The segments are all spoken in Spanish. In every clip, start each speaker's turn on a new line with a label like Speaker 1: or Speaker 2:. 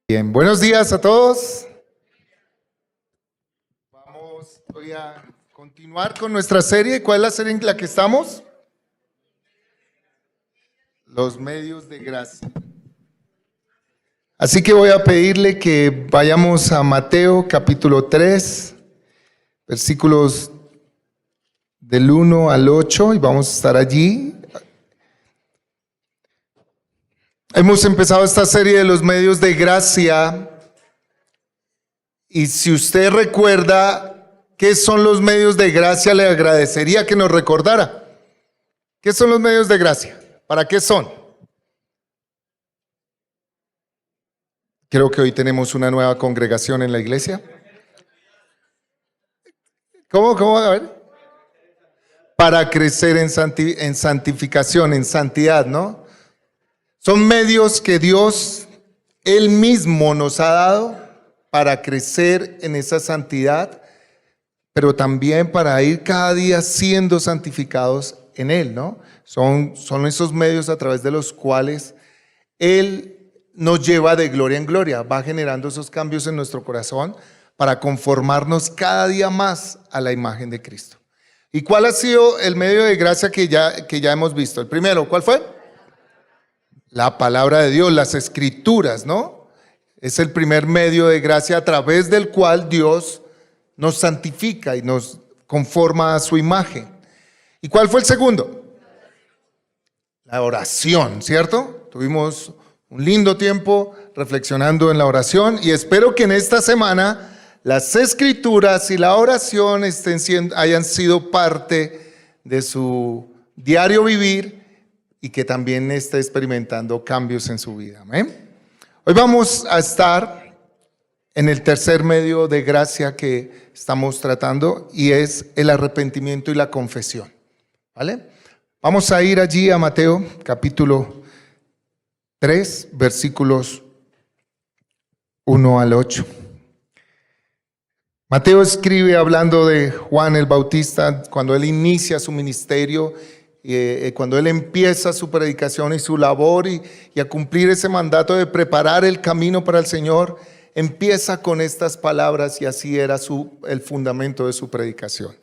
Speaker 1: Bien, buenos días a todos. Vamos hoy a continuar con nuestra serie. ¿Cuál es la serie en la que estamos? Los medios de gracia. Así que voy a pedirle que vayamos a Mateo capítulo 3, versículos del 1 al 8 y vamos a estar allí. Hemos empezado esta serie de los medios de gracia y si usted recuerda qué son los medios de gracia, le agradecería que nos recordara. ¿Qué son los medios de gracia? ¿Para qué son? Creo que hoy tenemos una nueva congregación en la iglesia. ¿Cómo? A ver. Para crecer en santificación, en santidad, ¿no? Son medios que Dios, Él mismo nos ha dado para crecer en esa santidad, pero también para ir cada día siendo santificados en Él, ¿no? Son esos medios a través de los cuales Él nos lleva de gloria en gloria, va generando esos cambios en nuestro corazón para conformarnos cada día más a la imagen de Cristo. ¿Y cuál ha sido el medio de gracia que ya hemos visto? El primero, ¿cuál fue? La palabra de Dios, las escrituras, ¿no? Es el primer medio de gracia a través del cual Dios nos santifica y nos conforma a su imagen. ¿Y cuál fue el segundo? La oración, ¿cierto? Tuvimos un lindo tiempo reflexionando en la oración y espero que en esta semana las escrituras y la oración hayan sido parte de su diario vivir y que también esté experimentando cambios en su vida. ¿Amén? Hoy vamos a estar en el tercer medio de gracia que estamos tratando y es el arrepentimiento y la confesión. ¿Vale? Vamos a ir allí a Mateo capítulo 3, versículos 1 al 8. Mateo escribe hablando de Juan el Bautista cuando él inicia su ministerio, cuando él empieza su predicación y su labor y a cumplir ese mandato de preparar el camino para el Señor, empieza con estas palabras y así era el fundamento de su predicación.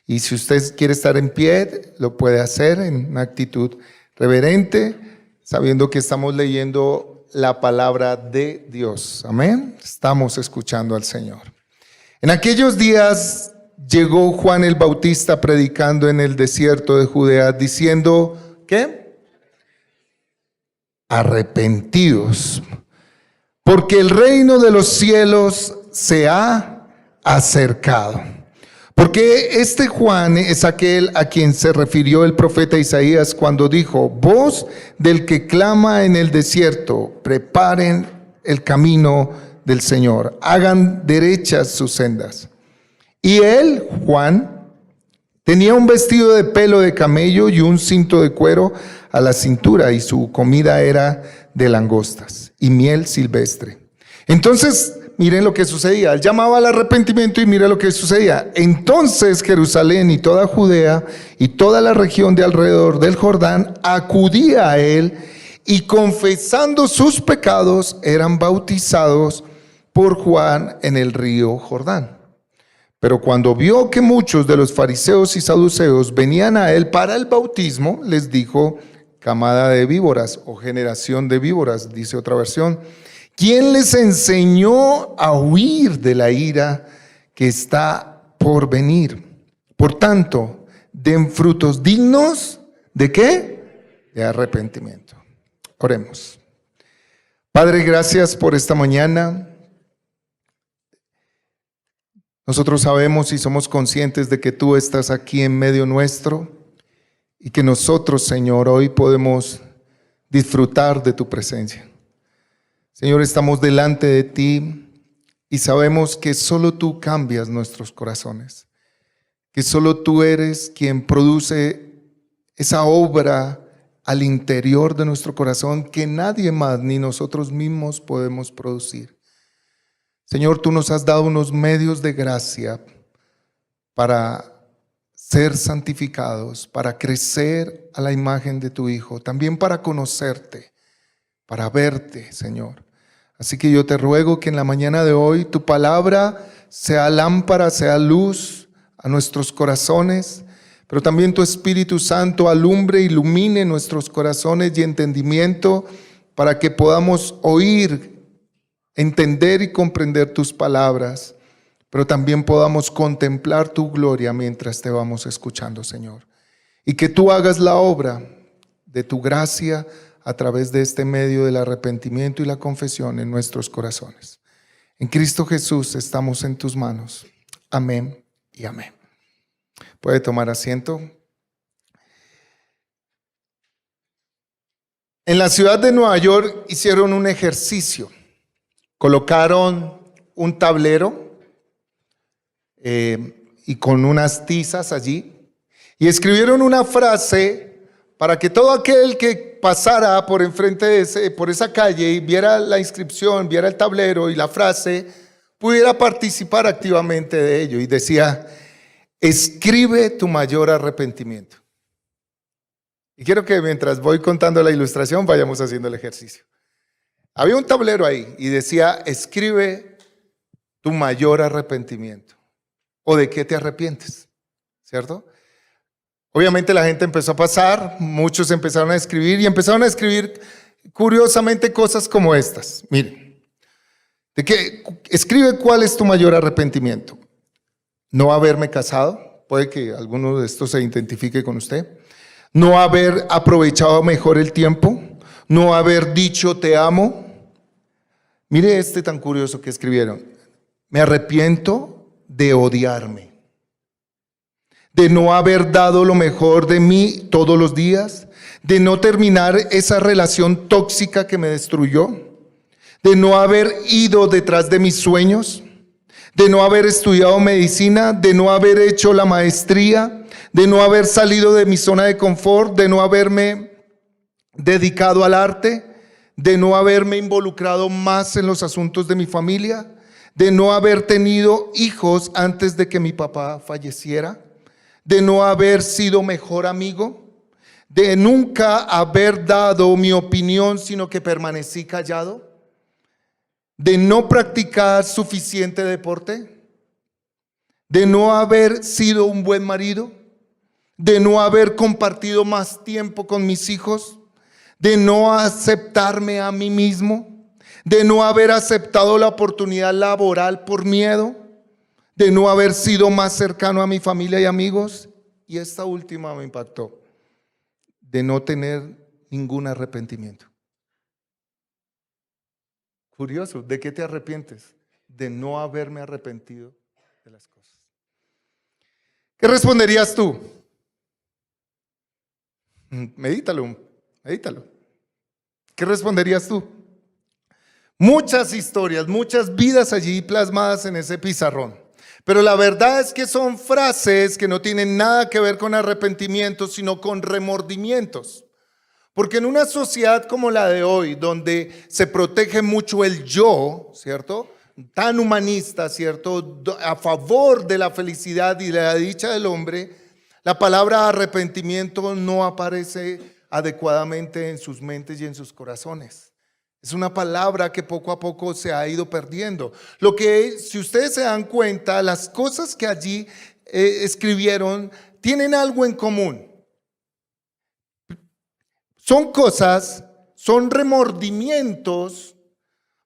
Speaker 1: Y si usted quiere estar en pie, lo puede hacer en una actitud reverente, sabiendo que estamos leyendo la palabra de Dios. Amén. Estamos escuchando al Señor. En aquellos días llegó Juan el Bautista predicando en el desierto de Judea, diciendo, ¿qué? Arrepentidos, porque el reino de los cielos se ha acercado. Porque este Juan es aquel a quien se refirió el profeta Isaías cuando dijo, voz del que clama en el desierto, preparen el camino del Señor, hagan derechas sus sendas. Y él, Juan, tenía un vestido de pelo de camello y un cinto de cuero a la cintura, y su comida era de langostas y miel silvestre. Entonces, miren lo que sucedía. Él llamaba al arrepentimiento y miren lo que sucedía. Entonces Jerusalén y toda Judea y toda la región de alrededor del Jordán acudía a él y confesando sus pecados eran bautizados por Juan en el río Jordán. Pero cuando vio que muchos de los fariseos y saduceos venían a él para el bautismo, les dijo, camada de víboras o generación de víboras, dice otra versión, ¿quién les enseñó a huir de la ira que está por venir? Por tanto, den frutos dignos ¿de qué? De arrepentimiento. Oremos. Padre, gracias por esta mañana. Nosotros sabemos y somos conscientes de que tú estás aquí en medio nuestro y que nosotros, Señor, hoy podemos disfrutar de tu presencia. Señor, estamos delante de ti y sabemos que solo tú cambias nuestros corazones, que solo tú eres quien produce esa obra al interior de nuestro corazón que nadie más ni nosotros mismos podemos producir. Señor, tú nos has dado unos medios de gracia para ser santificados, para crecer a la imagen de tu Hijo, también para conocerte, para verte, Señor. Así que yo te ruego que en la mañana de hoy tu palabra sea lámpara, sea luz a nuestros corazones, pero también tu Espíritu Santo alumbre, ilumine nuestros corazones y entendimiento para que podamos oír, entender y comprender tus palabras, pero también podamos contemplar tu gloria mientras te vamos escuchando, Señor. Y que tú hagas la obra de tu gracia a través de este medio del arrepentimiento y la confesión en nuestros corazones. En Cristo Jesús estamos en tus manos. Amén y amén. Puede tomar asiento. En la ciudad de Nueva York hicieron un ejercicio. Colocaron un tablero y con unas tizas allí y escribieron una frase para que todo aquel que pasara por enfrente por esa calle y viera la inscripción, viera el tablero y la frase, pudiera participar activamente de ello. Y decía: escribe tu mayor arrepentimiento. Y quiero que mientras voy contando la ilustración vayamos haciendo el ejercicio. Había un tablero ahí y decía: escribe tu mayor arrepentimiento. ¿O de qué te arrepientes? ¿Cierto? Obviamente la gente empezó a pasar, muchos empezaron a escribir y empezaron a escribir curiosamente cosas como estas. Miren, escribe cuál es tu mayor arrepentimiento. No haberme casado, puede que alguno de estos se identifique con usted. No haber aprovechado mejor el tiempo. No haber dicho te amo. Mire este tan curioso que escribieron. Me arrepiento de odiarme, de no haber dado lo mejor de mí todos los días, de no terminar esa relación tóxica que me destruyó, de no haber ido detrás de mis sueños, de no haber estudiado medicina, de no haber hecho la maestría, de no haber salido de mi zona de confort, de no haberme dedicado al arte, de no haberme involucrado más en los asuntos de mi familia, de no haber tenido hijos antes de que mi papá falleciera, de no haber sido mejor amigo, de nunca haber dado mi opinión sino que permanecí callado, de no practicar suficiente deporte, de no haber sido un buen marido, de no haber compartido más tiempo con mis hijos, de no aceptarme a mí mismo, de no haber aceptado la oportunidad laboral por miedo, de no haber sido más cercano a mi familia y amigos, y esta última me impactó, de no tener ningún arrepentimiento. Curioso, ¿de qué te arrepientes? De no haberme arrepentido de las cosas. ¿Qué responderías tú? Medítalo. ¿Qué responderías tú? Muchas historias, muchas vidas allí plasmadas en ese pizarrón. Pero la verdad es que son frases que no tienen nada que ver con arrepentimientos, sino con remordimientos. Porque en una sociedad como la de hoy, donde se protege mucho el yo, ¿cierto? Tan humanista, ¿cierto? A favor de la felicidad y de la dicha del hombre, la palabra arrepentimiento no aparece adecuadamente en sus mentes y en sus corazones. Es una palabra que poco a poco se ha ido perdiendo. Lo que, si ustedes se dan cuenta, las cosas que allí escribieron tienen algo en común. Son remordimientos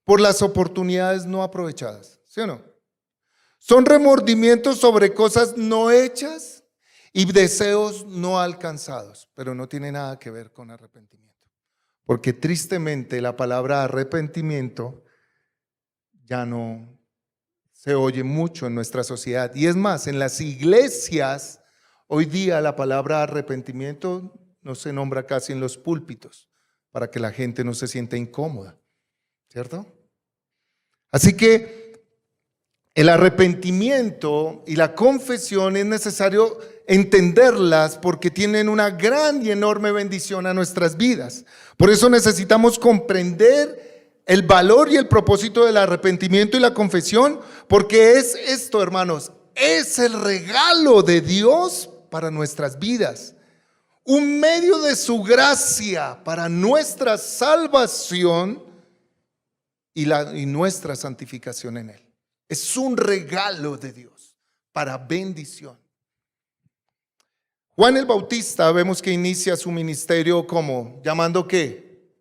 Speaker 1: por las oportunidades no aprovechadas, ¿sí o no? Son remordimientos sobre cosas no hechas y deseos no alcanzados, pero no tiene nada que ver con arrepentimiento. Porque tristemente la palabra arrepentimiento ya no se oye mucho en nuestra sociedad. Y es más, en las iglesias hoy día la palabra arrepentimiento no se nombra casi en los púlpitos para que la gente no se sienta incómoda, ¿cierto? Así que el arrepentimiento y la confesión es necesario entenderlas porque tienen una gran y enorme bendición a nuestras vidas. Por eso necesitamos comprender el valor y el propósito del arrepentimiento y la confesión, porque es esto, hermanos, es el regalo de Dios para nuestras vidas. Un medio de su gracia para nuestra salvación y nuestra santificación en Él. Es un regalo de Dios para bendición. Juan el Bautista vemos que inicia su ministerio como llamando ¿qué?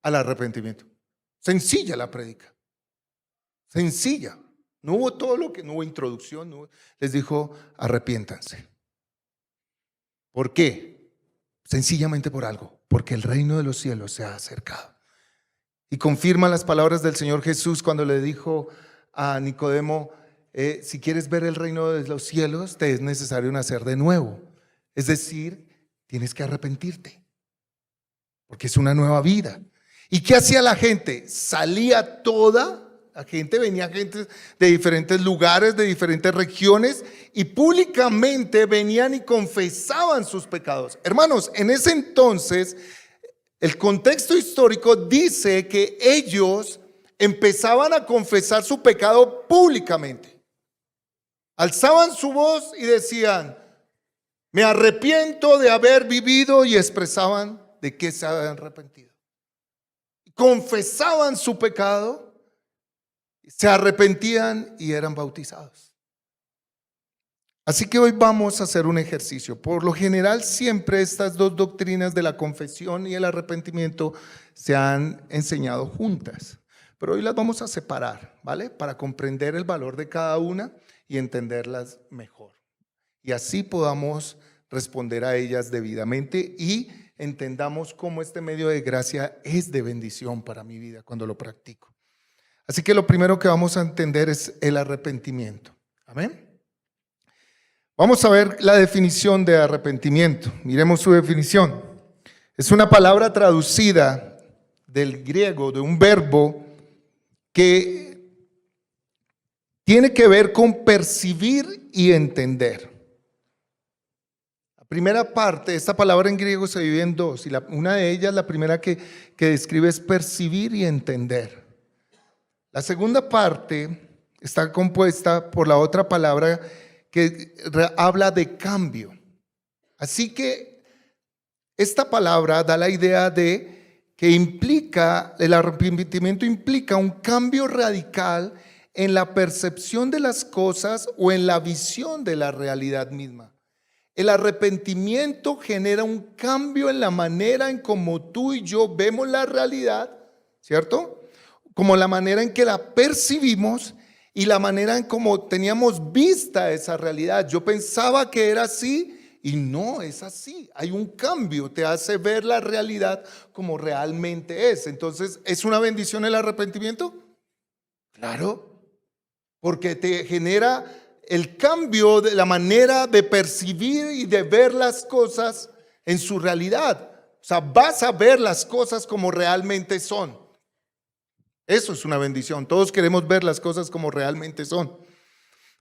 Speaker 1: Al arrepentimiento. Sencilla la prédica. Sencilla. No hubo todo lo que, no hubo introducción, les dijo arrepiéntanse. ¿Por qué? Sencillamente por algo, porque el reino de los cielos se ha acercado. Y confirma las palabras del Señor Jesús cuando le dijo a Nicodemo, si quieres ver el reino de los cielos, te es necesario nacer de nuevo. Es decir, tienes que arrepentirte, porque es una nueva vida. ¿Y qué hacía la gente? Salía toda la gente, venía gente de diferentes lugares, de diferentes regiones, y públicamente venían y confesaban sus pecados. Hermanos, en ese entonces, el contexto histórico dice que ellos empezaban a confesar su pecado públicamente. Alzaban su voz y decían, me arrepiento de haber vivido, y expresaban de qué se habían arrepentido. Confesaban su pecado, se arrepentían y eran bautizados. Así que hoy vamos a hacer un ejercicio. Por lo general, siempre estas dos doctrinas de la confesión y el arrepentimiento se han enseñado juntas, pero hoy las vamos a separar, ¿vale? Para comprender el valor de cada una y entenderlas mejor. Y así podamos responder a ellas debidamente y entendamos cómo este medio de gracia es de bendición para mi vida cuando lo practico. Así que lo primero que vamos a entender es el arrepentimiento. Amén. Vamos a ver la definición de arrepentimiento. Miremos su definición. Es una palabra traducida del griego, de un verbo que tiene que ver con percibir y entender. La primera parte, esta palabra en griego se divide en dos, y una de ellas, la primera que describe, es percibir y entender. La segunda parte está compuesta por la otra palabra que habla de cambio. Así que esta palabra da la idea de que el arrepentimiento implica un cambio radical en la percepción de las cosas o en la visión de la realidad misma. El arrepentimiento genera un cambio en la manera en cómo tú y yo vemos la realidad, ¿cierto? Como la manera en que la percibimos y la manera en cómo teníamos vista esa realidad. Yo pensaba que era así y no es así. Hay un cambio, te hace ver la realidad como realmente es. Entonces, ¿es una bendición el arrepentimiento? Claro, porque te genera el cambio de la manera de percibir y de ver las cosas en su realidad. O sea, vas a ver las cosas como realmente son. Eso es una bendición. Todos queremos ver las cosas como realmente son.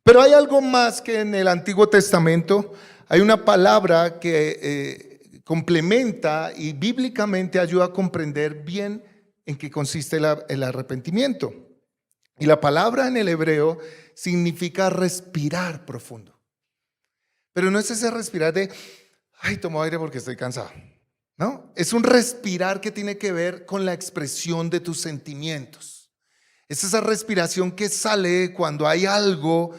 Speaker 1: Pero hay algo más que en el Antiguo Testamento. Hay una palabra que complementa y bíblicamente ayuda a comprender bien en qué consiste el arrepentimiento. Y la palabra en el hebreo significa respirar profundo. Pero no es ese respirar de, ay, tomo aire porque estoy cansado. No, es un respirar que tiene que ver con la expresión de tus sentimientos. Es esa respiración que sale cuando hay algo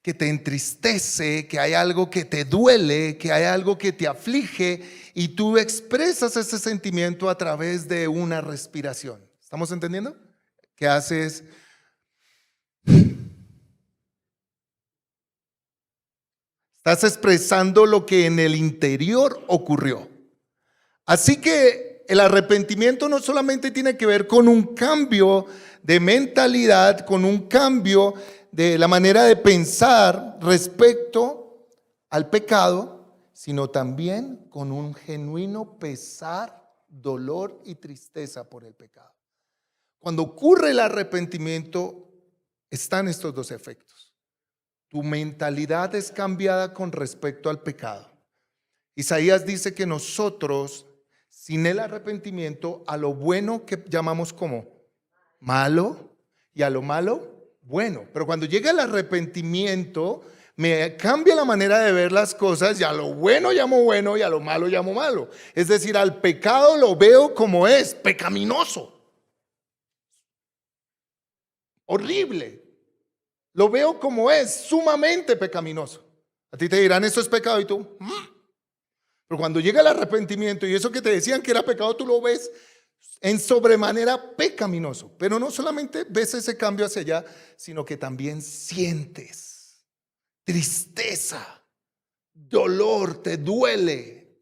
Speaker 1: que te entristece, que hay algo que te duele, que hay algo que te aflige, y tú expresas ese sentimiento a través de una respiración. ¿Estamos entendiendo? ¿Qué haces? Estás expresando lo que en el interior ocurrió. Así que el arrepentimiento no solamente tiene que ver con un cambio de mentalidad, con un cambio de la manera de pensar respecto al pecado, sino también con un genuino pesar, dolor y tristeza por el pecado. Cuando ocurre el arrepentimiento, están estos dos efectos. Tu mentalidad es cambiada con respecto al pecado. Isaías dice que nosotros, sin el arrepentimiento, a lo bueno que llamamos como malo y a lo malo bueno. Pero cuando llega el arrepentimiento, me cambia la manera de ver las cosas, y a lo bueno llamo bueno y a lo malo llamo malo. Es decir, al pecado lo veo como es, pecaminoso. horrible. Lo veo como es, sumamente pecaminoso. A ti te dirán, eso es pecado, y tú, Pero cuando llega el arrepentimiento y eso que te decían que era pecado, tú lo ves en sobremanera pecaminoso. Pero no solamente ves ese cambio hacia allá, sino que también sientes tristeza, dolor, te duele,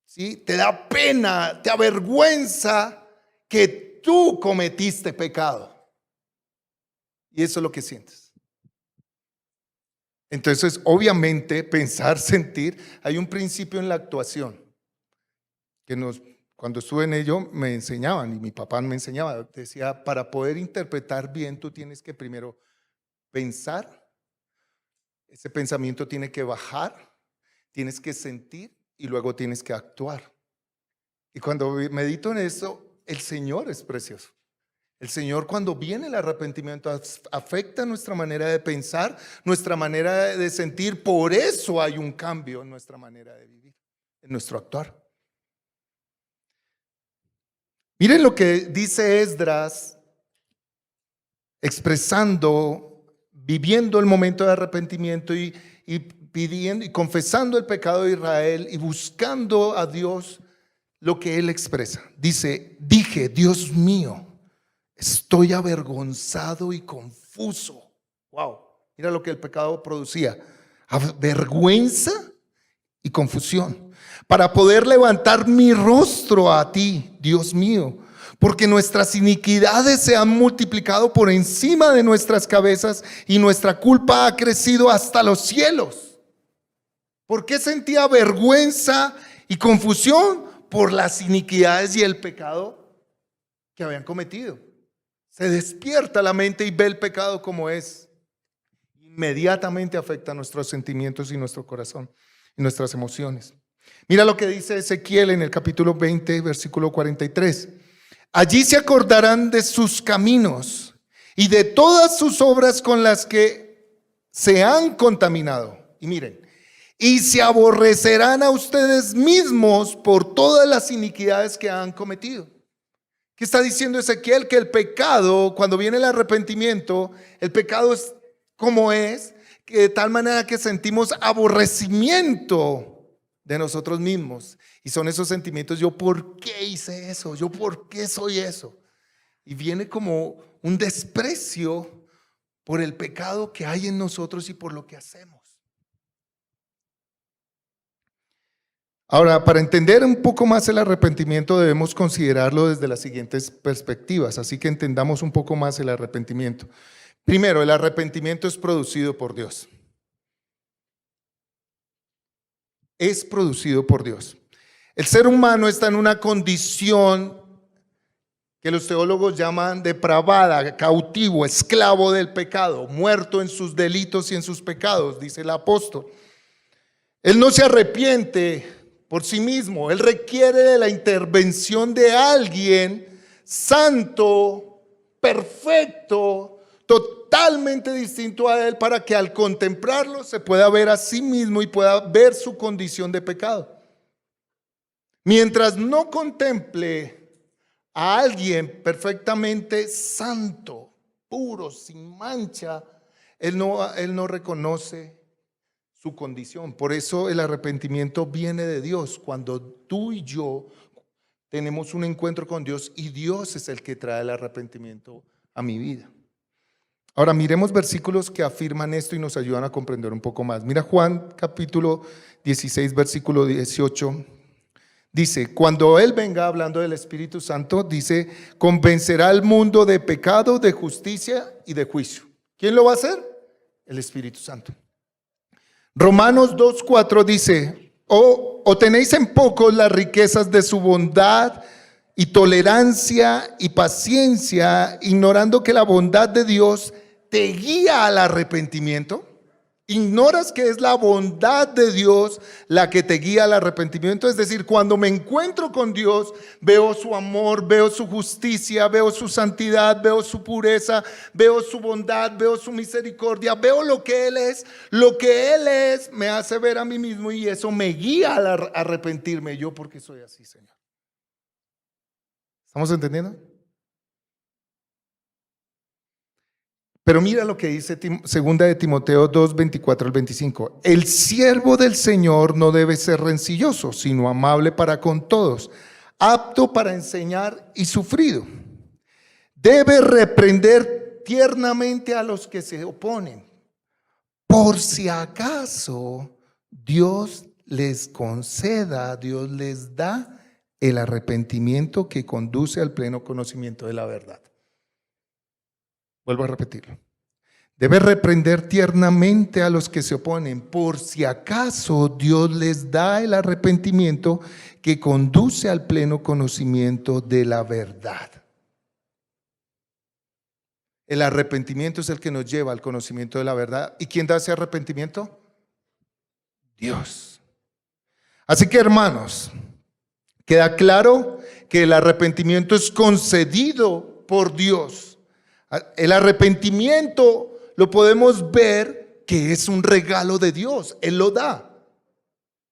Speaker 1: ¿sí? Te da pena, te avergüenza que tú cometiste pecado. Y eso es lo que sientes. Entonces, obviamente, pensar, sentir, hay un principio en la actuación que cuando estuve en ello me enseñaban, y mi papá me enseñaba, decía, para poder interpretar bien, tú tienes que primero pensar, ese pensamiento tiene que bajar, tienes que sentir y luego tienes que actuar. Y cuando medito en eso, el Señor es precioso. El Señor, cuando viene el arrepentimiento, afecta nuestra manera de pensar, nuestra manera de sentir. Por eso hay un cambio en nuestra manera de vivir, en nuestro actuar. Miren lo que dice Esdras, expresando, viviendo el momento de arrepentimiento y pidiendo y confesando el pecado de Israel y buscando a Dios, lo que él expresa. Dije, Dios mío, estoy avergonzado y confuso. Wow, mira lo que el pecado producía: vergüenza y confusión, para poder levantar mi rostro a ti, Dios mío, porque nuestras iniquidades se han multiplicado por encima de nuestras cabezas y nuestra culpa ha crecido hasta los cielos. ¿Por qué sentía vergüenza y confusión? Por las iniquidades y el pecado que habían cometido. Se despierta la mente y ve el pecado como es. Inmediatamente afecta nuestros sentimientos y nuestro corazón y nuestras emociones. Mira lo que dice Ezequiel en el capítulo 20, versículo 43. Allí se acordarán de sus caminos y de todas sus obras con las que se han contaminado. Y miren, y se aborrecerán a ustedes mismos por todas las iniquidades que han cometido. ¿Qué está diciendo Ezequiel? Que el pecado, cuando viene el arrepentimiento, el pecado es como es, que de tal manera que sentimos aborrecimiento de nosotros mismos. Y son esos sentimientos: ¿yo por qué hice eso? ¿Yo por qué soy eso? Y viene como un desprecio por el pecado que hay en nosotros y por lo que hacemos. Ahora, para entender un poco más el arrepentimiento, debemos considerarlo desde las siguientes perspectivas, así que entendamos un poco más el arrepentimiento. Primero, el arrepentimiento es producido por Dios. Es producido por Dios. El ser humano está en una condición que los teólogos llaman depravada, cautivo, esclavo del pecado, muerto en sus delitos y en sus pecados, dice el apóstol. Él no se arrepiente por sí mismo, él requiere de la intervención de alguien santo, perfecto, totalmente distinto a él, para que al contemplarlo se pueda ver a sí mismo y pueda ver su condición de pecado. Mientras no contemple a alguien perfectamente santo, puro, sin mancha, él no reconoce su condición. Por eso el arrepentimiento viene de Dios. Cuando tú y yo tenemos un encuentro con Dios, y Dios es el que trae el arrepentimiento a mi vida. Ahora miremos versículos que afirman esto y nos ayudan a comprender un poco más. Mira Juan capítulo 16, versículo 18. Dice, cuando Él venga, hablando del Espíritu Santo, dice, convencerá al mundo de pecado, de justicia y de juicio. ¿Quién lo va a hacer? El Espíritu Santo. Romanos 2:4 dice, o tenéis en poco las riquezas de su bondad y tolerancia y paciencia, ignorando que la bondad de Dios te guía al arrepentimiento. ¿Ignoras que es la bondad de Dios la que te guía al arrepentimiento? Es decir, cuando me encuentro con Dios, veo su amor, veo su justicia, veo su santidad, veo su pureza, veo su bondad, veo su misericordia, veo lo que Él es. Lo que Él es me hace ver a mí mismo y eso me guía al arrepentirme. Yo, porque soy así, Señor. ¿Estamos entendiendo? Pero mira lo que dice segunda de Timoteo 2, 24 al 25. El siervo del Señor no debe ser rencilloso, sino amable para con todos, apto para enseñar y sufrido. Debe reprender tiernamente a los que se oponen, por si acaso Dios les conceda, Dios les da el arrepentimiento que conduce al pleno conocimiento de la verdad. Vuelvo a repetirlo. Debe reprender tiernamente a los que se oponen, por si acaso Dios les da el arrepentimiento que conduce al pleno conocimiento de la verdad. El arrepentimiento es el que nos lleva al conocimiento de la verdad. ¿Y quién da ese arrepentimiento? Dios. Así que, hermanos, queda claro que el arrepentimiento es concedido por Dios. El arrepentimiento lo podemos ver que es un regalo de Dios. Él lo da.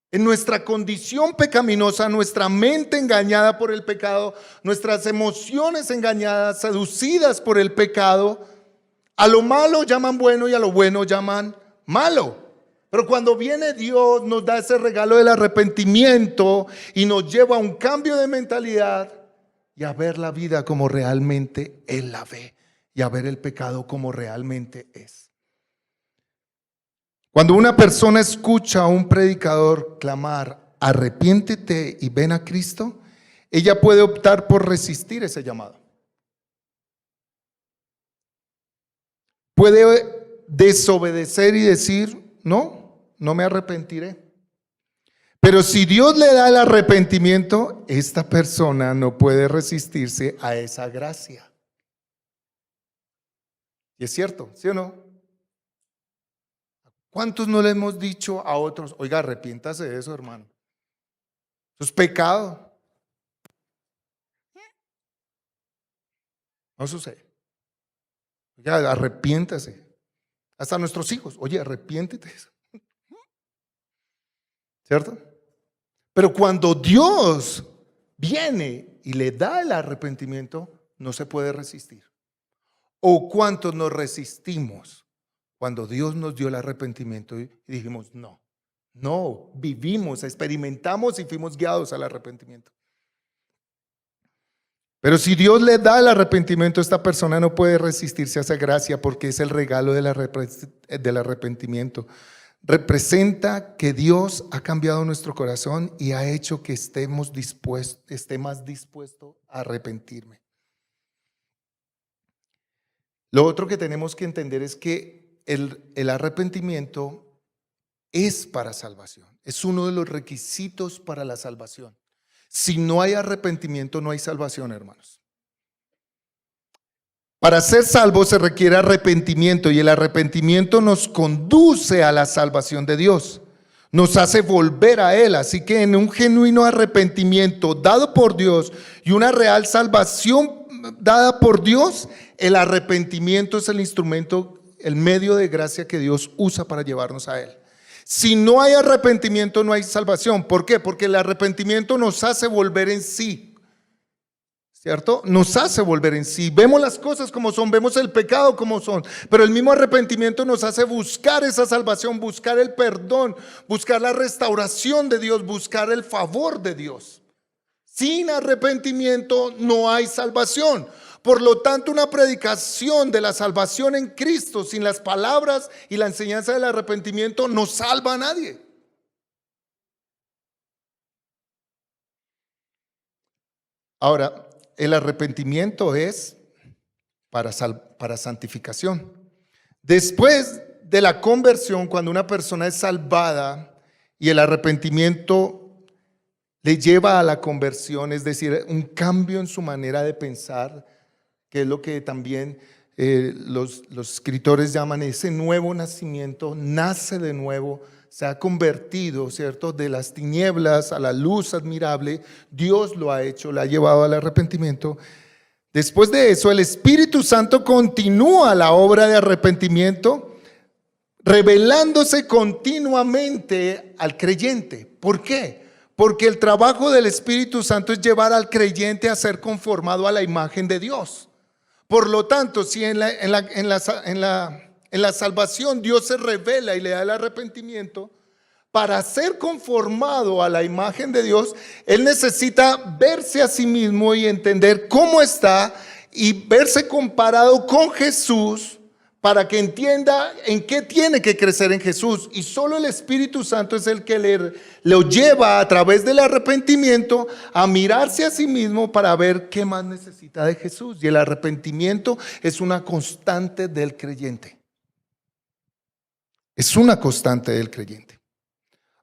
Speaker 1: En nuestra condición pecaminosa, nuestra mente engañada por el pecado, nuestras emociones engañadas, seducidas por el pecado, a lo malo llaman bueno y a lo bueno llaman malo. Pero cuando viene Dios, nos da ese regalo del arrepentimiento y nos lleva a un cambio de mentalidad y a ver la vida como realmente Él la ve y a ver el pecado como realmente es. Cuando una persona escucha a un predicador clamar, arrepiéntete y ven a Cristo, ella puede optar por resistir ese llamado. Puede desobedecer y decir, no me arrepentiré. Pero si Dios le da el arrepentimiento, esta persona no puede resistirse a esa gracia. Y es cierto, ¿sí o no? ¿Cuántos no le hemos dicho a otros, oiga, arrepiéntase de eso, hermano? Eso es pecado. No sucede. Oiga, arrepiéntase. Hasta nuestros hijos, oye, arrepiéntete de eso. ¿Cierto? Pero cuando Dios viene y le da el arrepentimiento, no se puede resistir. ¿O cuántos nos resistimos cuando Dios nos dio el arrepentimiento y dijimos no, vivimos, experimentamos y fuimos guiados al arrepentimiento? Pero si Dios le da el arrepentimiento, esta persona no puede resistirse a esa gracia porque es el regalo del arrepentimiento. Representa que Dios ha cambiado nuestro corazón y ha hecho que esté más dispuesto a arrepentirme. Lo otro que tenemos que entender es que el arrepentimiento es para salvación. Es uno de los requisitos para la salvación. Si no hay arrepentimiento, no hay salvación, hermanos. Para ser salvos se requiere arrepentimiento y el arrepentimiento nos conduce a la salvación de Dios. Nos hace volver a Él. Así que en un genuino arrepentimiento dado por Dios y una real salvación dada por Dios, el arrepentimiento es el instrumento, el medio de gracia que Dios usa para llevarnos a Él. Si no hay arrepentimiento, no hay salvación. ¿Por qué? Porque el arrepentimiento nos hace volver en sí. ¿Cierto? Nos hace volver en sí. Vemos las cosas como son, vemos el pecado como son, pero el mismo arrepentimiento nos hace buscar esa salvación, buscar el perdón, buscar la restauración de Dios, buscar el favor de Dios. Sin arrepentimiento no hay salvación. Por lo tanto, una predicación de la salvación en Cristo sin las palabras y la enseñanza del arrepentimiento no salva a nadie. Ahora, el arrepentimiento es para santificación. Después de la conversión, cuando una persona es salvada y el arrepentimiento le lleva a la conversión, es decir, un cambio en su manera de pensar, que es lo que también los escritores llaman ese nuevo nacimiento, nace de nuevo, se ha convertido, ¿cierto?, de las tinieblas a la luz admirable. Dios lo ha hecho, lo ha llevado al arrepentimiento. Después de eso, el Espíritu Santo continúa la obra de arrepentimiento, revelándose continuamente al creyente. ¿Por qué? Porque el trabajo del Espíritu Santo es llevar al creyente a ser conformado a la imagen de Dios. Por lo tanto, si en la salvación Dios se revela y le da el arrepentimiento, para ser conformado a la imagen de Dios, Él necesita verse a sí mismo y entender cómo está y verse comparado con Jesús para que entienda en qué tiene que crecer en Jesús. Y solo el Espíritu Santo es el que lo lleva a través del arrepentimiento a mirarse a sí mismo para ver qué más necesita de Jesús. Y el arrepentimiento es una constante del creyente. Es una constante del creyente.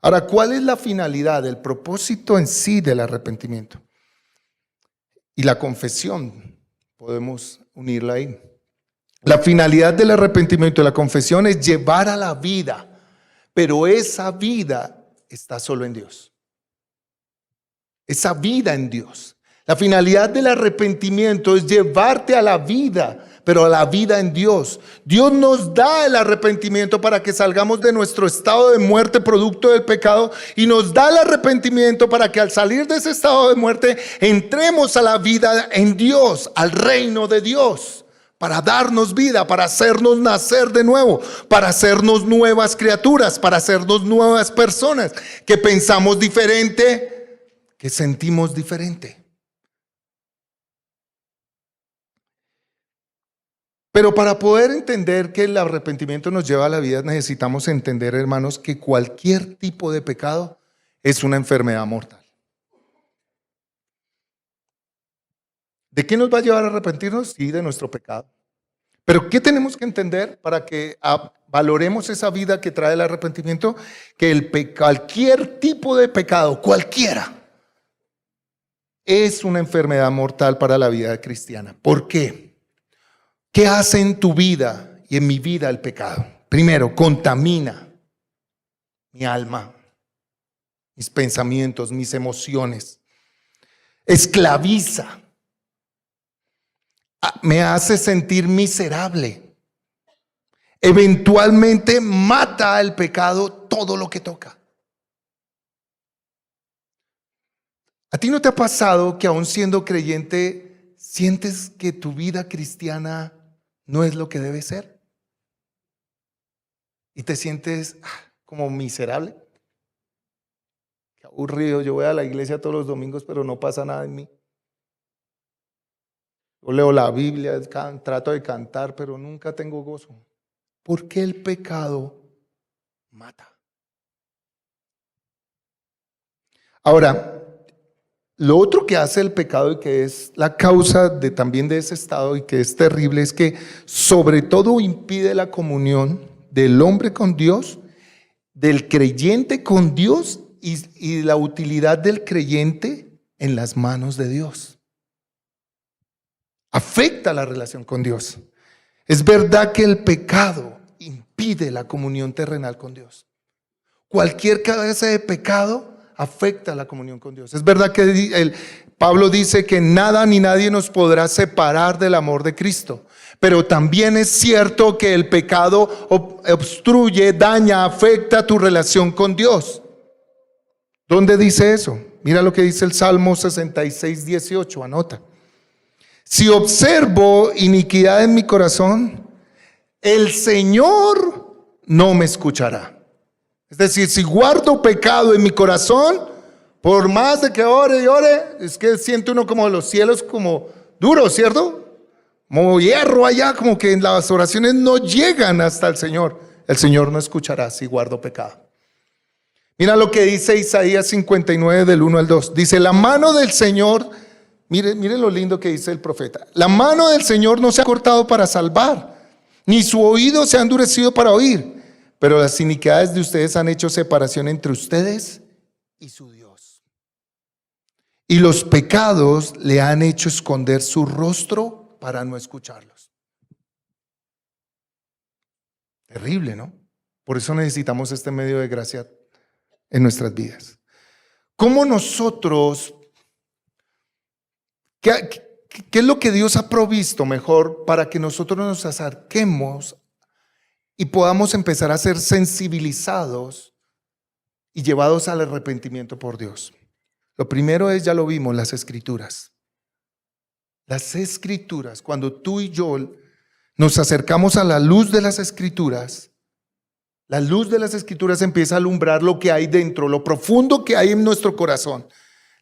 Speaker 1: Ahora, ¿cuál es la finalidad, el propósito en sí del arrepentimiento? Y la confesión, podemos unirla ahí. La finalidad del arrepentimiento y la confesión es llevar a la vida, pero esa vida está solo en Dios. Esa vida en Dios. La finalidad del arrepentimiento es llevarte a la vida, pero a la vida en Dios. Dios nos da el arrepentimiento para que salgamos de nuestro estado de muerte producto del pecado y nos da el arrepentimiento para que al salir de ese estado de muerte entremos a la vida en Dios, al reino de Dios, para darnos vida, para hacernos nacer de nuevo, para hacernos nuevas criaturas, para hacernos nuevas personas, que pensamos diferente, que sentimos diferente. Pero para poder entender que el arrepentimiento nos lleva a la vida, necesitamos entender, hermanos, que cualquier tipo de pecado es una enfermedad mortal. ¿De qué nos va a llevar a arrepentirnos? Sí, de nuestro pecado. Pero ¿qué tenemos que entender para que valoremos esa vida que trae el arrepentimiento? Que cualquier tipo de pecado, cualquiera, es una enfermedad mortal para la vida cristiana. ¿Por qué? ¿Qué hace en tu vida y en mi vida el pecado? Primero, contamina mi alma, mis pensamientos, mis emociones. Esclaviza. Me hace sentir miserable. Eventualmente mata al pecado todo lo que toca. ¿A ti no te ha pasado que aún siendo creyente sientes que tu vida cristiana no es lo que debe ser? Y te sientes como miserable. Qué aburrido, yo voy a la iglesia todos los domingos, pero no pasa nada en mí. Yo leo la Biblia, trato de cantar, pero nunca tengo gozo. ¿Por qué el pecado mata? Ahora, lo otro que hace el pecado y que es la causa también de ese estado y que es terrible es que sobre todo impide la comunión del hombre con Dios, del creyente con Dios y la utilidad del creyente en las manos de Dios. Afecta la relación con Dios. Es verdad que el pecado impide la comunión terrenal con Dios. Cualquier clase de pecado afecta la comunión con Dios. Es verdad que Pablo dice que nada ni nadie nos podrá separar del amor de Cristo. Pero también es cierto que el pecado obstruye, daña, afecta tu relación con Dios. ¿Dónde dice eso? Mira lo que dice el Salmo 66, 18, anota. Si observo iniquidad en mi corazón, el Señor no me escuchará. Es decir, si guardo pecado en mi corazón, por más de que ore y ore, es que siente uno como los cielos como duros, ¿cierto? Como hierro allá, como que las oraciones no llegan hasta el Señor. El Señor no escuchará si guardo pecado. Mira lo que dice Isaías 59 del 1 al 2. Dice, la mano del Señor, mire lo lindo que dice el profeta. La mano del Señor no se ha cortado para salvar, ni su oído se ha endurecido para oír. Pero las iniquidades de ustedes han hecho separación entre ustedes y su Dios. Y los pecados le han hecho esconder su rostro para no escucharlos. Terrible, ¿no? Por eso necesitamos este medio de gracia en nuestras vidas. ¿Cómo nosotros, qué es lo que Dios ha provisto mejor para que nosotros nos acerquemos y podamos empezar a ser sensibilizados y llevados al arrepentimiento por Dios? Lo primero es, ya lo vimos, las Escrituras. Las Escrituras, cuando tú y yo nos acercamos a la luz de las Escrituras, la luz de las Escrituras empieza a alumbrar lo que hay dentro, lo profundo que hay en nuestro corazón.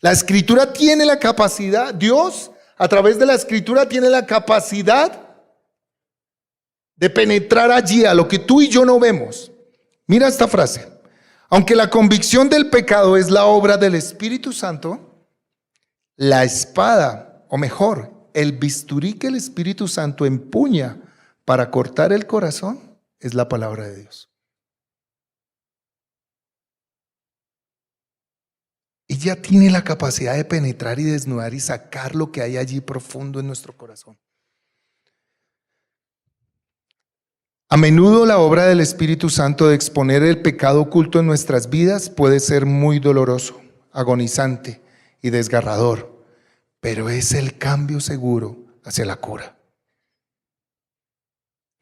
Speaker 1: La Escritura tiene la capacidad, Dios a través de la Escritura tiene la capacidad de penetrar allí a lo que tú y yo no vemos. Mira esta frase: aunque la convicción del pecado es la obra del Espíritu Santo, la espada, o mejor, el bisturí que el Espíritu Santo empuña para cortar el corazón, es la palabra de Dios. Ella tiene la capacidad de penetrar y desnudar y sacar lo que hay allí profundo en nuestro corazón. A menudo la obra del Espíritu Santo de exponer el pecado oculto en nuestras vidas puede ser muy doloroso, agonizante y desgarrador, pero es el cambio seguro hacia la cura.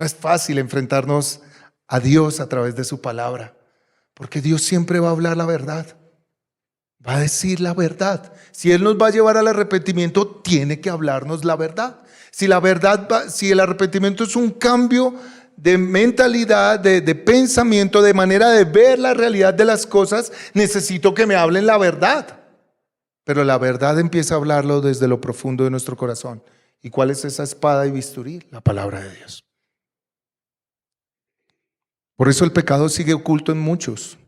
Speaker 1: No es fácil enfrentarnos a Dios a través de su palabra, porque Dios siempre va a hablar la verdad. Va a decir la verdad. Si Él nos va a llevar al arrepentimiento, tiene que hablarnos la verdad. Si el arrepentimiento es un cambio de mentalidad, de pensamiento, de manera de ver la realidad de las cosas, necesito que me hablen la verdad. Pero la verdad empieza a hablarlo desde lo profundo de nuestro corazón. ¿Y cuál es esa espada y bisturí? La palabra de Dios. Por eso el pecado sigue oculto en muchos,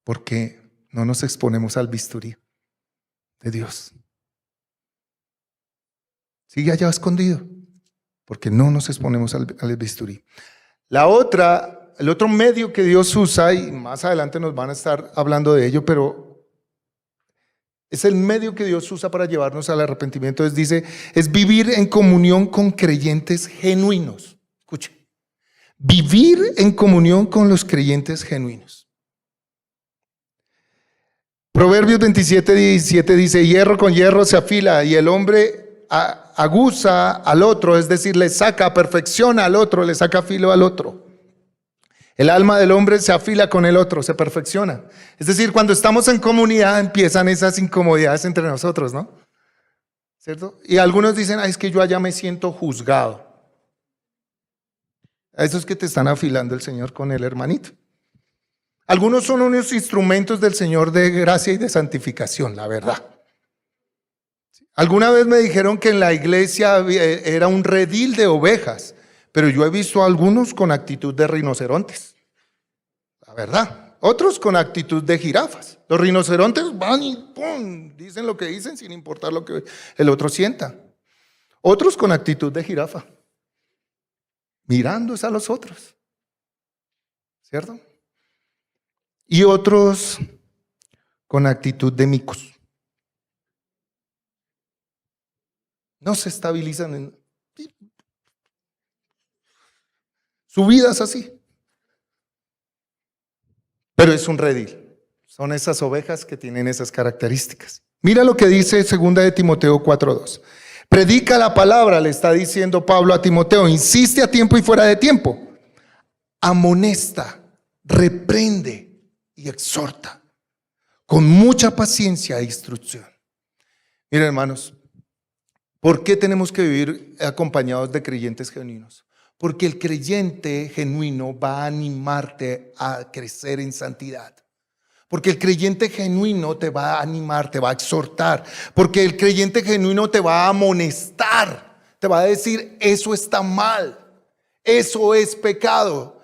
Speaker 1: porque no nos exponemos al bisturí de Dios. Sigue allá escondido, porque no nos exponemos al bisturí. El otro medio que Dios usa, y más adelante nos van a estar hablando de ello, pero es el medio que Dios usa para llevarnos al arrepentimiento. Es vivir en comunión con creyentes genuinos. Escuche, vivir en comunión con los creyentes genuinos. Proverbios 27:17 dice: hierro con hierro se afila, y el hombre aguza al otro, es decir, le saca, perfecciona al otro, le saca filo al otro. El alma del hombre se afila con el otro, se perfecciona. Es decir, cuando estamos en comunidad empiezan esas incomodidades entre nosotros, ¿no? ¿Cierto? Y algunos dicen: es que yo allá me siento juzgado. A esos que te están afilando el Señor con el hermanito. Algunos son unos instrumentos del Señor de gracia y de santificación, la verdad. Alguna vez me dijeron que en la iglesia era un redil de ovejas, pero yo he visto a algunos con actitud de rinocerontes, la verdad. Otros con actitud de jirafas. Los rinocerontes van y ¡pum!, dicen lo que dicen sin importar lo que el otro sienta. Otros con actitud de jirafa, mirándose a los otros, ¿cierto? Y otros con actitud de micos. No se estabilizan. Su vida es así. Pero es un redil. Son esas ovejas que tienen esas características. Mira lo que dice 2 de Timoteo 4:2. Predica la palabra, le está diciendo Pablo a Timoteo. Insiste a tiempo y fuera de tiempo. Amonesta, reprende y exhorta con mucha paciencia e instrucción. Miren, hermanos, ¿por qué tenemos que vivir acompañados de creyentes genuinos? Porque el creyente genuino va a animarte a crecer en santidad. Porque el creyente genuino te va a animar, te va a exhortar. Porque el creyente genuino te va a amonestar. Te va a decir: eso está mal, eso es pecado.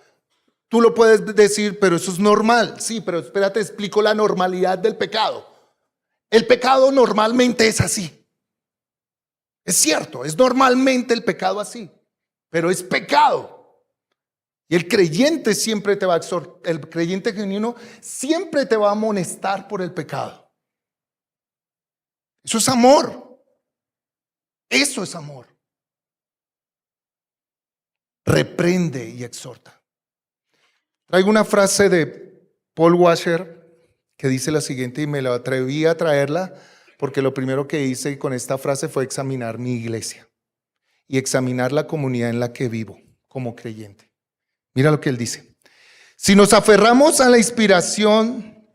Speaker 1: Tú lo puedes decir: pero eso es normal. Sí, pero espérate, explico la normalidad del pecado. El pecado normalmente es así. Es cierto, es normalmente el pecado así, pero es pecado. Y el creyente siempre te va a exhortar, el creyente genuino siempre te va a amonestar por el pecado. Eso es amor. Eso es amor. Reprende y exhorta. Traigo una frase de Paul Washer que dice la siguiente, y me la atreví a traerla porque lo primero que hice con esta frase fue examinar mi iglesia y examinar la comunidad en la que vivo como creyente. Mira lo que él dice: si nos aferramos a la inspiración,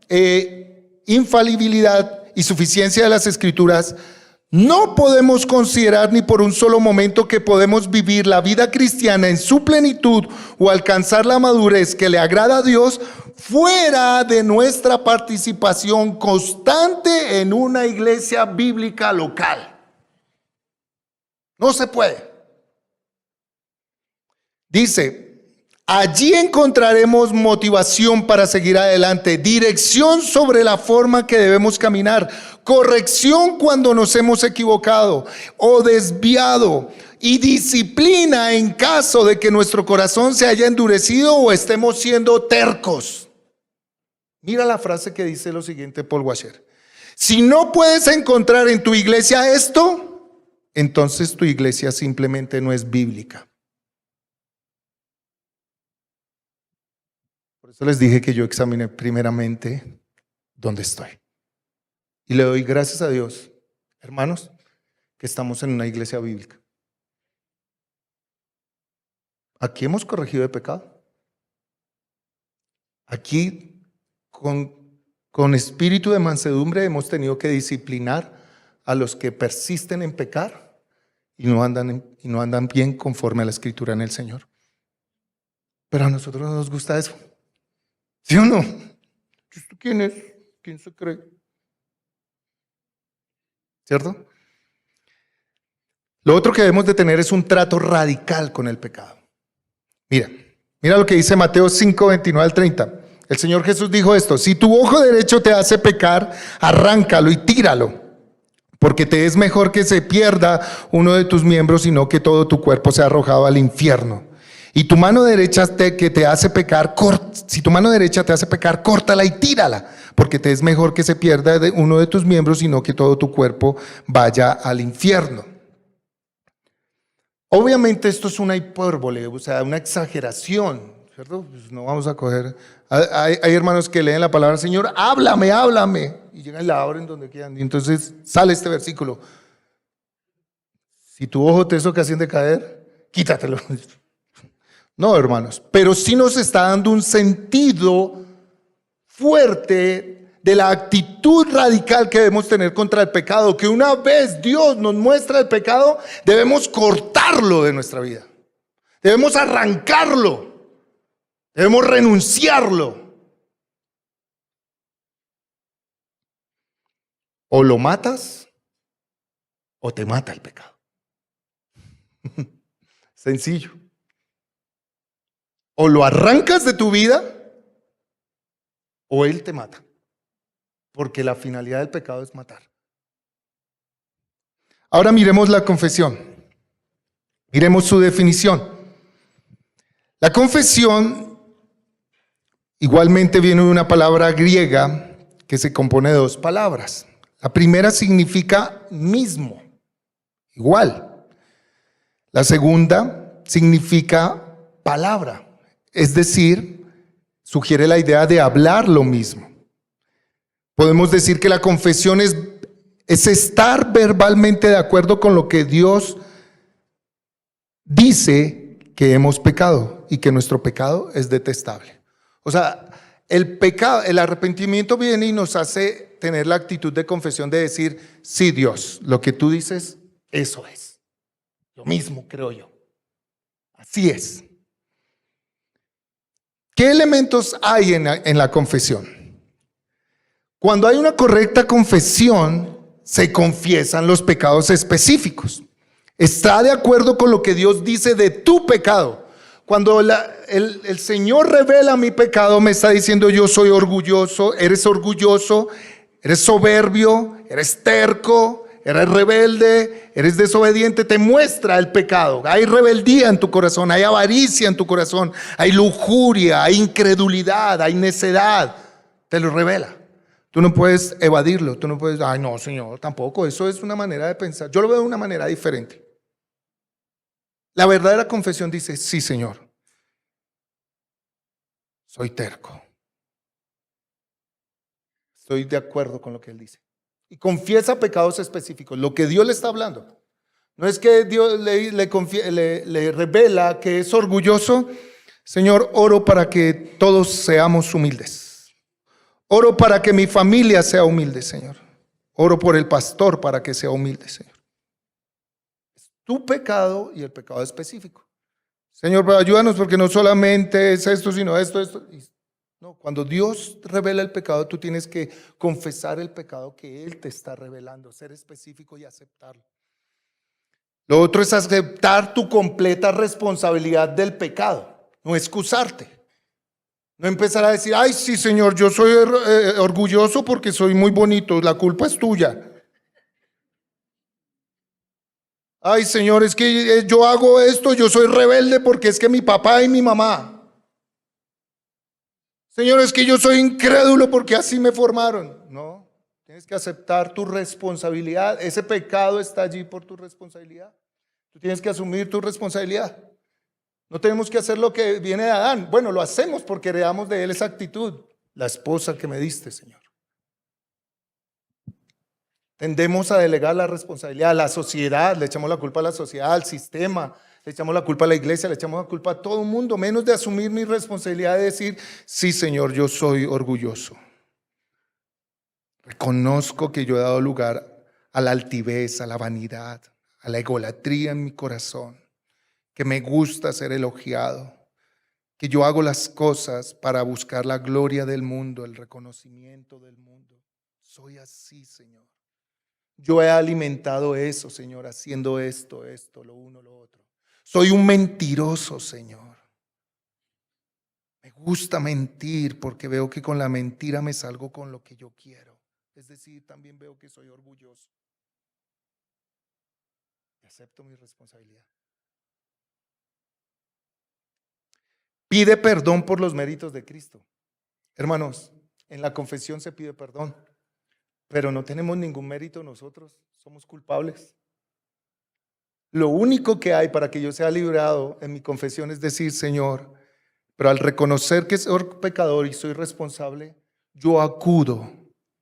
Speaker 1: infalibilidad y suficiencia de las Escrituras, No podemos considerar ni por un solo momento que podemos vivir la vida cristiana en su plenitud o alcanzar la madurez que le agrada a Dios fuera de nuestra participación constante en una iglesia bíblica local. No se puede. Dice, allí encontraremos motivación para seguir adelante, dirección sobre la forma que debemos caminar, corrección cuando nos hemos equivocado o desviado y disciplina en caso de que nuestro corazón se haya endurecido o estemos siendo tercos. Mira la frase que dice lo siguiente Paul Washer. Si no puedes encontrar en tu iglesia esto, entonces tu iglesia simplemente no es bíblica. Por eso les dije que yo examiné primeramente dónde estoy. Y le doy gracias a Dios, hermanos, que estamos en una iglesia bíblica. Aquí hemos corregido el pecado. Aquí con espíritu de mansedumbre hemos tenido que disciplinar a los que persisten en pecar y no andan bien conforme a la escritura en el Señor. Pero a nosotros no nos gusta eso. ¿Sí o no? ¿Esto quién es? ¿Quién se cree? ¿Cierto? Lo otro que debemos de tener es un trato radical con el pecado. Mira lo que dice Mateo 5, 29 al 30. El Señor Jesús dijo esto: si tu ojo derecho te hace pecar, arráncalo y tíralo, porque te es mejor que se pierda uno de tus miembros y no que todo tu cuerpo sea arrojado al infierno. Y tu mano derecha que te hace pecar, si tu mano derecha te hace pecar, córtala y tírala, porque te es mejor que se pierda uno de tus miembros y no que todo tu cuerpo vaya al infierno. Obviamente esto es una hipérbole, o sea, una exageración, ¿cierto? Pues no vamos a coger. Hay hermanos que leen la palabra, Señor, háblame, y llegan y la abren donde quieran. Y entonces sale este versículo: si tu ojo te es ocasión de caer, quítatelo. No, hermanos, pero sí nos está dando un sentido fuerte de la actitud radical que debemos tener contra el pecado, que una vez Dios nos muestra el pecado, debemos cortarlo de nuestra vida, debemos arrancarlo, debemos renunciarlo. O lo matas o te mata el pecado. Sencillo. O lo arrancas de tu vida o él te mata, porque la finalidad del pecado es matar. Ahora miremos la confesión, miremos su definición. La confesión igualmente viene de una palabra griega que se compone de dos palabras. La primera significa mismo, igual. La segunda significa palabra. Es decir, sugiere la idea de hablar lo mismo. Podemos decir que la confesión es estar verbalmente de acuerdo con lo que Dios dice que hemos pecado y que nuestro pecado es detestable. O sea, el arrepentimiento viene y nos hace tener la actitud de confesión de decir: sí, Dios, lo que tú dices, eso es. Lo mismo creo yo. Así es. ¿Qué elementos hay en la confesión? Cuando hay una correcta confesión, se confiesan los pecados específicos. Está de acuerdo con lo que Dios dice de tu pecado. Cuando el Señor revela mi pecado, me está diciendo: yo soy orgulloso, eres soberbio, eres terco, eres rebelde, eres desobediente. Te muestra el pecado. Hay rebeldía en tu corazón, hay avaricia en tu corazón, hay lujuria, hay incredulidad, hay necedad. Te lo revela. Tú no puedes evadirlo, tú no puedes: ay, no, Señor, tampoco. Eso es una manera de pensar. Yo lo veo de una manera diferente. La verdadera confesión dice: sí, Señor, soy terco. Estoy de acuerdo con lo que Él dice. Y confiesa pecados específicos, lo que Dios le está hablando. No es que Dios le revela que es orgulloso. Señor, oro para que todos seamos humildes. Oro para que mi familia sea humilde, Señor. Oro por el pastor para que sea humilde, Señor. Es tu pecado y el pecado específico. Señor, pero ayúdanos porque no solamente es esto, sino esto. No, cuando Dios revela el pecado, tú tienes que confesar el pecado que Él te está revelando, ser específico y aceptarlo. Lo otro es aceptar tu completa responsabilidad del pecado, no excusarte. No empezar a decir, ay, sí, Señor, yo soy orgulloso porque soy muy bonito, la culpa es tuya. Ay, Señor, es que yo hago esto, yo soy rebelde porque es que mi papá y mi mamá. Señor, es que yo soy incrédulo porque así me formaron. No, tienes que aceptar tu responsabilidad. Ese pecado está allí por tu responsabilidad. Tú tienes que asumir tu responsabilidad. No tenemos que hacer lo que viene de Adán. Bueno, lo hacemos porque heredamos de él esa actitud. La esposa que me diste, Señor. Tendemos a delegar la responsabilidad a la sociedad, le echamos la culpa a la sociedad, al sistema, le echamos la culpa a la iglesia, le echamos la culpa a todo el mundo, menos de asumir mi responsabilidad de decir, sí, Señor, yo soy orgulloso. Reconozco que yo he dado lugar a la altivez, a la vanidad, a la egolatría en mi corazón, que me gusta ser elogiado, que yo hago las cosas para buscar la gloria del mundo, el reconocimiento del mundo. Soy así, Señor. Yo he alimentado eso, Señor, haciendo esto, lo uno, lo otro. Soy un mentiroso, Señor. Me gusta mentir porque veo que con la mentira me salgo con lo que yo quiero. Es decir, también veo que soy orgulloso. Y acepto mi responsabilidad. Pide perdón por los méritos de Cristo. Hermanos, en la confesión se pide perdón, pero no tenemos ningún mérito nosotros, somos culpables. Lo único que hay para que yo sea librado en mi confesión es decir, Señor, pero al reconocer que soy pecador y soy responsable, yo acudo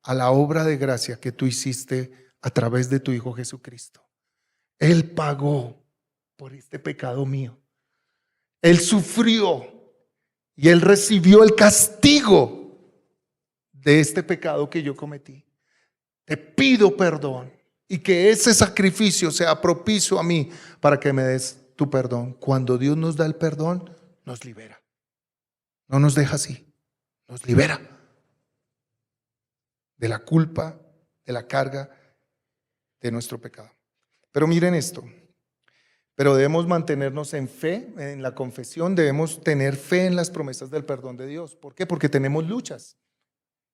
Speaker 1: a la obra de gracia que tú hiciste a través de tu Hijo Jesucristo. Él pagó por este pecado mío. Él sufrió y Él recibió el castigo de este pecado que yo cometí. Te pido perdón y que ese sacrificio sea propicio a mí para que me des tu perdón. Cuando Dios nos da el perdón, nos libera. No nos deja así, nos libera de la culpa, de la carga de nuestro pecado. Pero miren esto, pero debemos mantenernos en fe, en la confesión, debemos tener fe en las promesas del perdón de Dios. ¿Por qué? Porque tenemos luchas.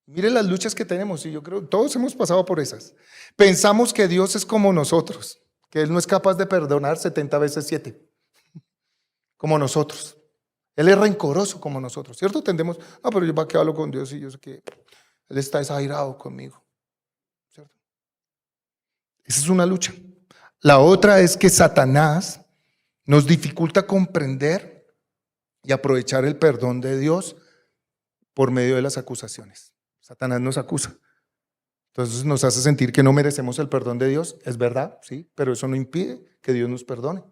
Speaker 1: Miren las luchas que tenemos y yo creo que todos hemos pasado por esas. Pensamos que Dios es como nosotros, que Él no es capaz de perdonar 70 veces 7, como nosotros. Él es rencoroso como nosotros, ¿cierto? Tendemos, pero yo para qué hablo con Dios y yo sé que Él está desairado conmigo, ¿cierto? Esa es una lucha. La otra es que Satanás nos dificulta comprender y aprovechar el perdón de Dios por medio de las acusaciones. Satanás nos acusa. Entonces nos hace sentir que no merecemos el perdón de Dios. Es verdad, sí, pero eso no impide que Dios nos perdone.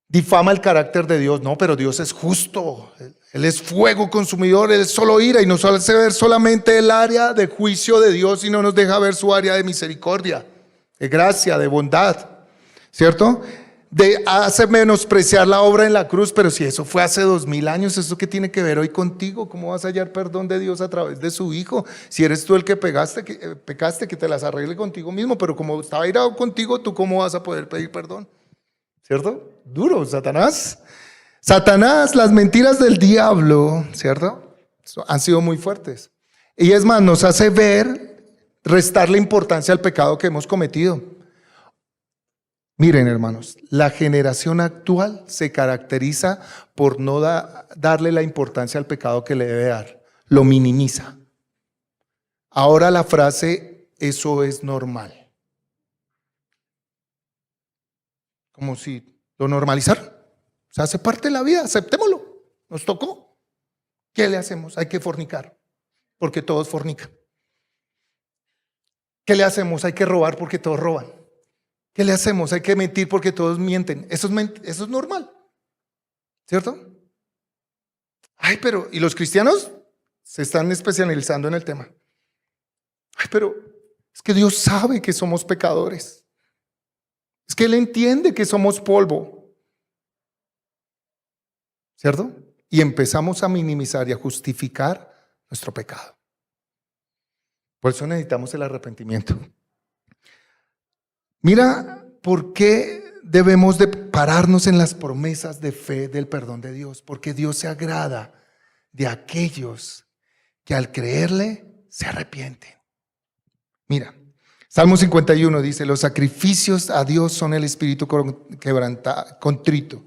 Speaker 1: Difama el carácter de Dios. No, pero Dios es justo. Él es fuego consumidor, Él es solo ira y nos hace ver solamente el área de juicio de Dios y no nos deja ver su área de misericordia, de gracia, de bondad, ¿cierto? Hace menospreciar la obra en la cruz, pero si eso fue hace 2000 años, ¿eso qué tiene que ver hoy contigo? ¿Cómo vas a hallar perdón de Dios a través de su Hijo? Si eres tú el que pecaste, que te las arregle contigo mismo, pero como estaba irado contigo, ¿tú cómo vas a poder pedir perdón? ¿Cierto? Duro, Satanás. Satanás, las mentiras del diablo, ¿cierto? Han sido muy fuertes. Y es más, nos hace ver, restarle importancia al pecado que hemos cometido. Miren, hermanos, la generación actual se caracteriza por no darle la importancia al pecado que le debe dar. Lo minimiza. Ahora la frase, eso es normal. Como si lo normalizaran. O sea, hace parte de la vida, aceptémoslo. Nos tocó. ¿Qué le hacemos? Hay que fornicar, porque todos fornican. ¿Qué le hacemos? Hay que robar porque todos roban. ¿Qué le hacemos? Hay que mentir porque todos mienten. Eso es normal, ¿cierto? Ay, pero, ¿y los cristianos? Se están especializando en el tema. Ay, pero Es que Dios sabe que somos pecadores. Es que Él entiende que somos polvo. ¿Cierto? Y empezamos a minimizar y a justificar nuestro pecado. Por eso necesitamos el arrepentimiento. Mira por qué debemos de pararnos en las promesas de fe del perdón de Dios. Porque Dios se agrada de aquellos que al creerle se arrepienten. Mira, Salmo 51 dice: los sacrificios a Dios son el espíritu contrito.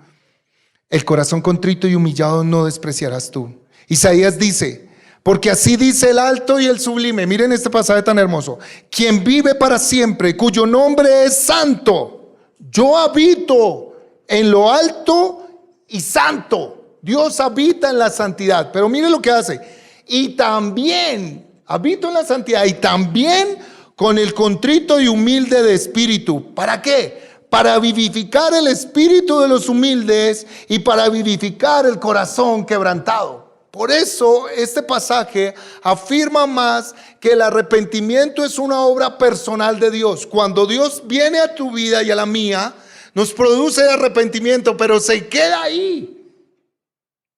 Speaker 1: El corazón contrito y humillado no despreciarás tú. Isaías dice: porque así dice el alto y el sublime. Miren este pasaje tan hermoso. Quien vive para siempre, cuyo nombre es santo. Yo habito en lo alto y santo. Dios habita en la santidad. Pero miren lo que hace. Y también habito en la santidad y también con el contrito y humilde de espíritu. ¿Para qué? Para vivificar el espíritu de los humildes y para vivificar el corazón quebrantado. Por eso este pasaje afirma más que el arrepentimiento es una obra personal de Dios. Cuando Dios viene a tu vida y a la mía, nos produce arrepentimiento, pero se queda ahí.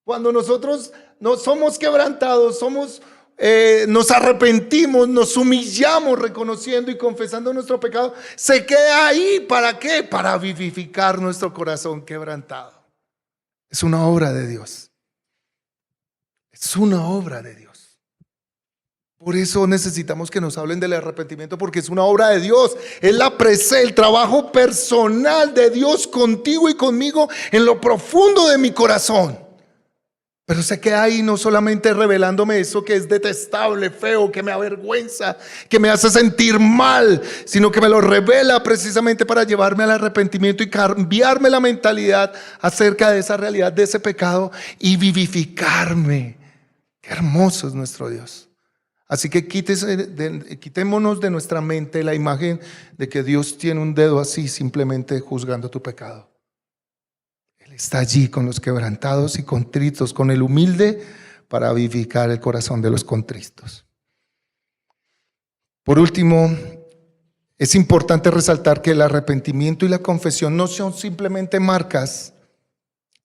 Speaker 1: Cuando nosotros no somos quebrantados, nos arrepentimos, nos humillamos reconociendo y confesando nuestro pecado, se queda ahí. ¿Para qué? Para vivificar nuestro corazón quebrantado. Es una obra de Dios. Es una obra de Dios. Por eso necesitamos que nos hablen del arrepentimiento, porque es una obra de Dios. Es el trabajo personal de Dios contigo y conmigo en lo profundo de mi corazón. Pero se queda ahí no solamente revelándome eso que es detestable, feo, que me avergüenza, que me hace sentir mal, sino que me lo revela precisamente para llevarme al arrepentimiento y cambiarme la mentalidad acerca de esa realidad, de ese pecado y vivificarme. Qué hermoso es nuestro Dios. Así que quitémonos de nuestra mente la imagen de que Dios tiene un dedo así simplemente juzgando tu pecado. Está allí con los quebrantados y contritos, con el humilde, para vivificar el corazón de los contritos. Por último, es importante resaltar que el arrepentimiento y la confesión no son simplemente marcas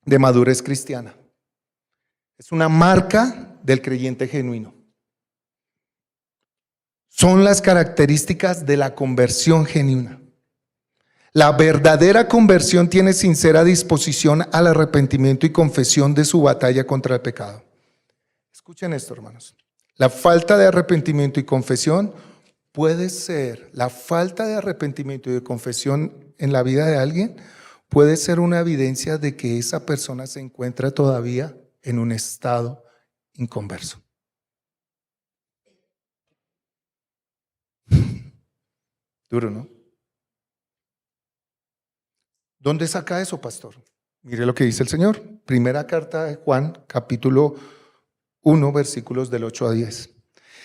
Speaker 1: de madurez cristiana. Es una marca del creyente genuino. Son las características de la conversión genuina. La verdadera conversión tiene sincera disposición al arrepentimiento y confesión de su batalla contra el pecado. Escuchen esto, hermanos. La falta de arrepentimiento y confesión la falta de arrepentimiento y de confesión en la vida de alguien puede ser una evidencia de que esa persona se encuentra todavía en un estado inconverso. Duro, ¿no? ¿Dónde saca eso, pastor? Mire lo que dice el Señor. Primera carta de Juan, capítulo 1, versículos del 8 a 10.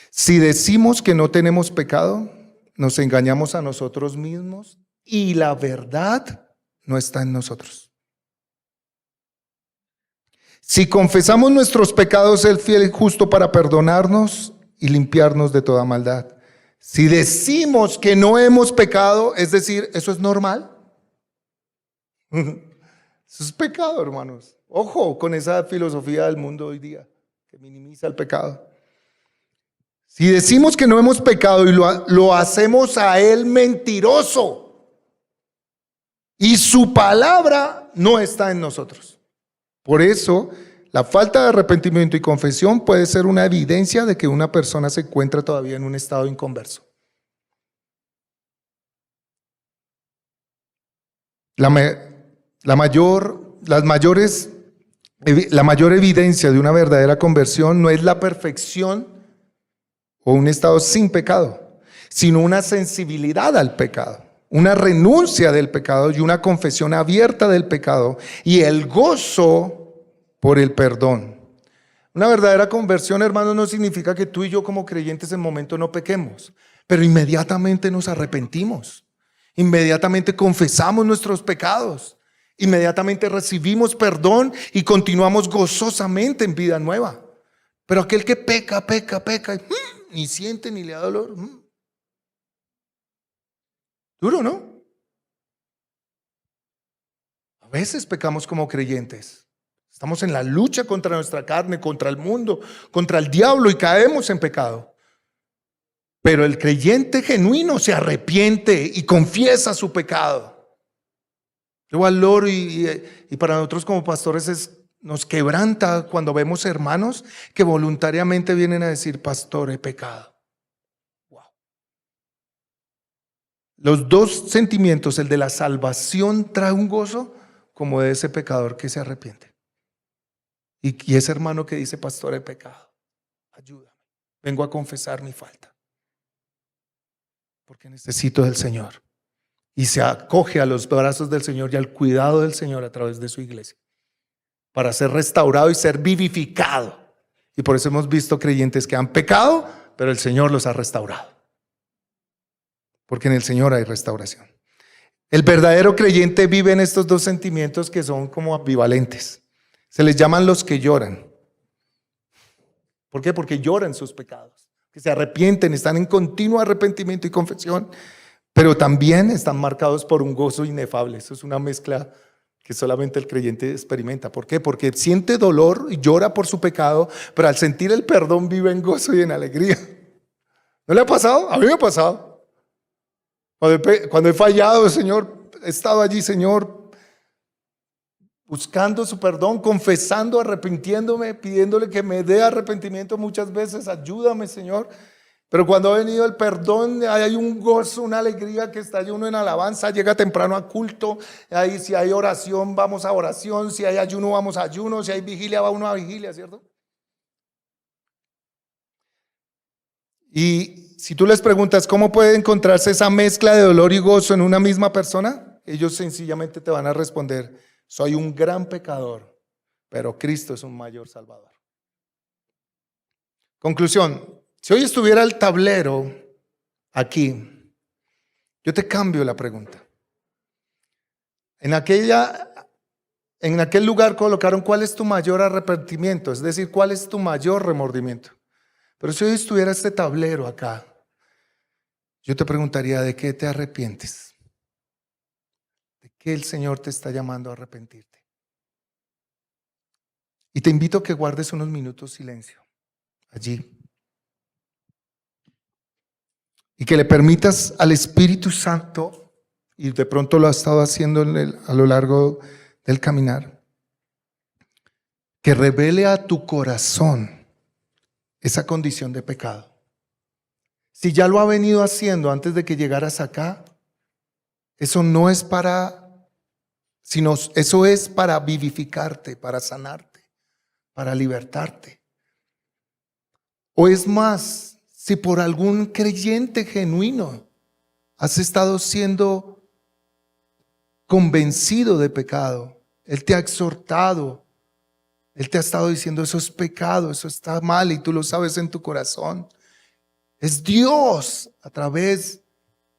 Speaker 1: Si decimos que no tenemos pecado, nos engañamos a nosotros mismos y la verdad no está en nosotros. Si confesamos nuestros pecados, Él es fiel y justo para perdonarnos y limpiarnos de toda maldad. Si decimos que no hemos pecado, es decir, ¿eso es normal? Eso es pecado, hermanos. Ojo con esa filosofía del mundo hoy día que minimiza el pecado. Si decimos que no hemos pecado y lo hacemos a Él mentiroso, y su palabra no está en nosotros. Por eso, la falta de arrepentimiento y confesión puede ser una evidencia de que una persona se encuentra todavía en un estado inconverso. La mayor evidencia de una verdadera conversión no es la perfección o un estado sin pecado, sino una sensibilidad al pecado, una renuncia del pecado y una confesión abierta del pecado y el gozo por el perdón. Una verdadera conversión, hermanos, no significa que tú y yo como creyentes en momento no pequemos, pero inmediatamente nos arrepentimos, inmediatamente confesamos nuestros pecados. Inmediatamente recibimos perdón y continuamos gozosamente en vida nueva. Pero aquel que peca, ni siente ni le da dolor. Duro, ¿no? A veces pecamos como creyentes. Estamos en la lucha contra nuestra carne, contra el mundo, contra el diablo y caemos en pecado. Pero el creyente genuino se arrepiente y confiesa su pecado. Yo valoro y para nosotros como pastores nos quebranta cuando vemos hermanos que voluntariamente vienen a decir: pastor, he pecado. Wow. Los dos sentimientos, el de la salvación trae un gozo como de ese pecador que se arrepiente. Y ese hermano que dice: pastor, he pecado, ayúdame, vengo a confesar mi falta, porque necesito del Señor. Y se acoge a los brazos del Señor y al cuidado del Señor a través de su iglesia, para ser restaurado y ser vivificado. Y por eso hemos visto creyentes que han pecado, pero el Señor los ha restaurado, porque en el Señor hay restauración. El verdadero creyente vive en estos dos sentimientos que son como ambivalentes. Se les llaman los que lloran. ¿Por qué? Porque lloran sus pecados, que se arrepienten, están en continuo arrepentimiento y confesión, pero también están marcados por un gozo inefable. Eso es una mezcla que solamente el creyente experimenta. ¿Por qué? Porque siente dolor y llora por su pecado, pero al sentir el perdón vive en gozo y en alegría. ¿No le ha pasado? A mí me ha pasado. Cuando he fallado, Señor, he estado allí, Señor, buscando su perdón, confesando, arrepintiéndome, pidiéndole que me dé arrepentimiento muchas veces. Ayúdame, Señor. Pero cuando ha venido el perdón, hay un gozo, una alegría que está uno en alabanza, llega temprano a culto. Ahí si hay oración, vamos a oración. Si hay ayuno, vamos a ayuno. Si hay vigilia, va uno a vigilia, ¿cierto? Y si tú les preguntas cómo puede encontrarse esa mezcla de dolor y gozo en una misma persona, ellos sencillamente te van a responder: soy un gran pecador, pero Cristo es un mayor salvador. Conclusión: si hoy estuviera el tablero aquí, yo te cambio la pregunta. En aquel lugar colocaron cuál es tu mayor arrepentimiento, es decir, cuál es tu mayor remordimiento. Pero si hoy estuviera este tablero acá, yo te preguntaría: ¿de qué te arrepientes? ¿De qué el Señor te está llamando a arrepentirte? Y te invito a que guardes unos minutos silencio allí. Y que le permitas al Espíritu Santo, y de pronto lo ha estado haciendo a lo largo del caminar, que revele a tu corazón esa condición de pecado. Si ya lo ha venido haciendo antes de que llegaras acá, eso no es eso es para vivificarte, para sanarte, para libertarte. O es más, si por algún creyente genuino has estado siendo convencido de pecado, Él te ha exhortado, Él te ha estado diciendo: eso es pecado, eso está mal, y tú lo sabes en tu corazón. Es Dios a través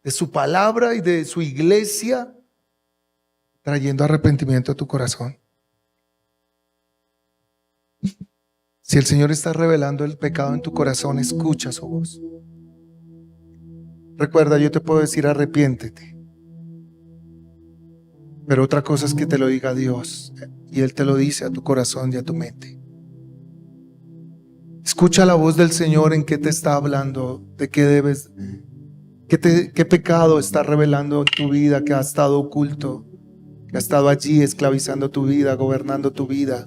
Speaker 1: de su palabra y de su iglesia trayendo arrepentimiento a tu corazón. Si el Señor está revelando el pecado en tu corazón, escucha su voz. Recuerda, yo te puedo decir: arrepiéntete. Pero otra cosa es que te lo diga Dios, y Él te lo dice a tu corazón y a tu mente. Escucha la voz del Señor en qué te está hablando, de qué debes, qué pecado está revelando en tu vida, que ha estado oculto, que ha estado allí esclavizando tu vida, gobernando tu vida.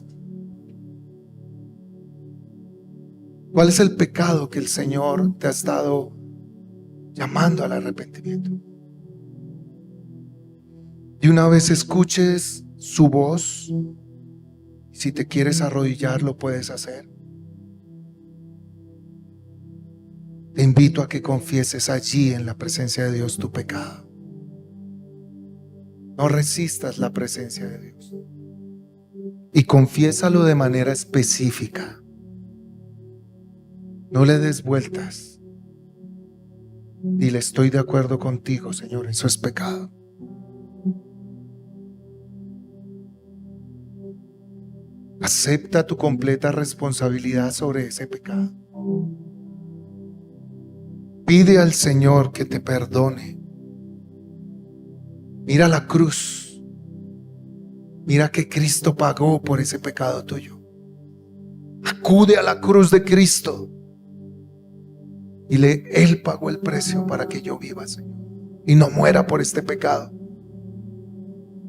Speaker 1: ¿Cuál es el pecado que el Señor te ha estado llamando al arrepentimiento? Y una vez escuches su voz, si te quieres arrodillar, lo puedes hacer. Te invito a que confieses allí en la presencia de Dios tu pecado. No resistas la presencia de Dios. Y confiésalo de manera específica. No le des vueltas. Dile: estoy de acuerdo contigo, Señor, eso es pecado. Acepta tu completa responsabilidad sobre ese pecado. Pide al Señor que te perdone. Mira la cruz. Mira que Cristo pagó por ese pecado tuyo. Acude a la cruz de Cristo. Él pagó el precio para que yo viva, Señor, y no muera por este pecado.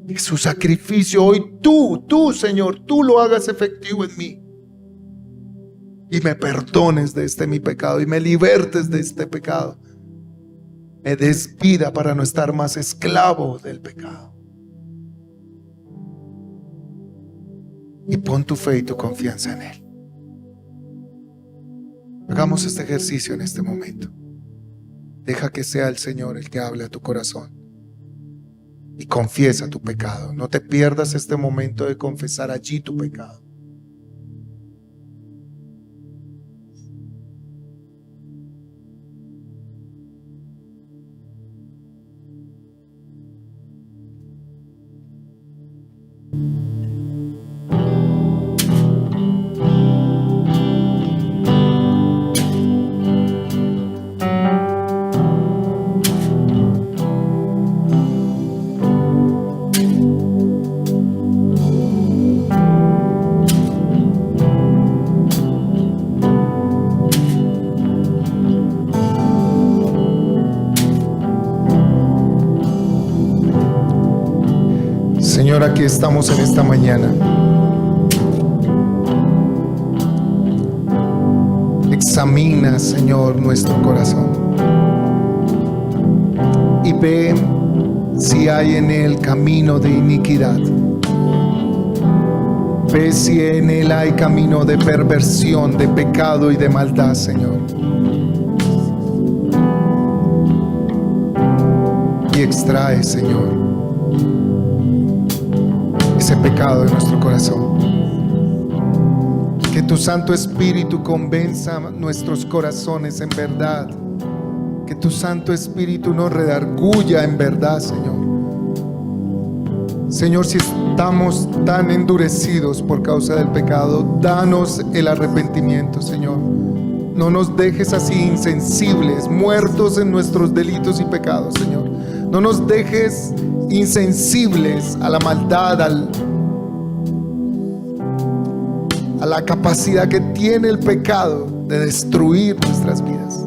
Speaker 1: Que su sacrificio hoy tú, Señor, tú lo hagas efectivo en mí. Y me perdones de este mi pecado y me libertes de este pecado. Me des vida para no estar más esclavo del pecado. Y pon tu fe y tu confianza en Él. Hagamos este ejercicio en este momento. Deja que sea el Señor el que hable a tu corazón. Y confiesa tu pecado. No te pierdas este momento de confesar allí tu pecado. Señor, aquí estamos en esta mañana. Examina, Señor, nuestro corazón y ve si hay en él camino de iniquidad. Ve si en él hay camino de perversión, de pecado y de maldad, Señor. Y extrae, Señor, ese pecado de nuestro corazón. Que tu Santo Espíritu convenza nuestros corazones en verdad. Que tu Santo Espíritu nos redarguya en verdad, Señor. Señor, si estamos tan endurecidos por causa del pecado, danos el arrepentimiento, Señor. No nos dejes así insensibles, muertos en nuestros delitos y pecados, Señor. No nos dejes insensibles a la maldad, a la capacidad que tiene el pecado de destruir nuestras vidas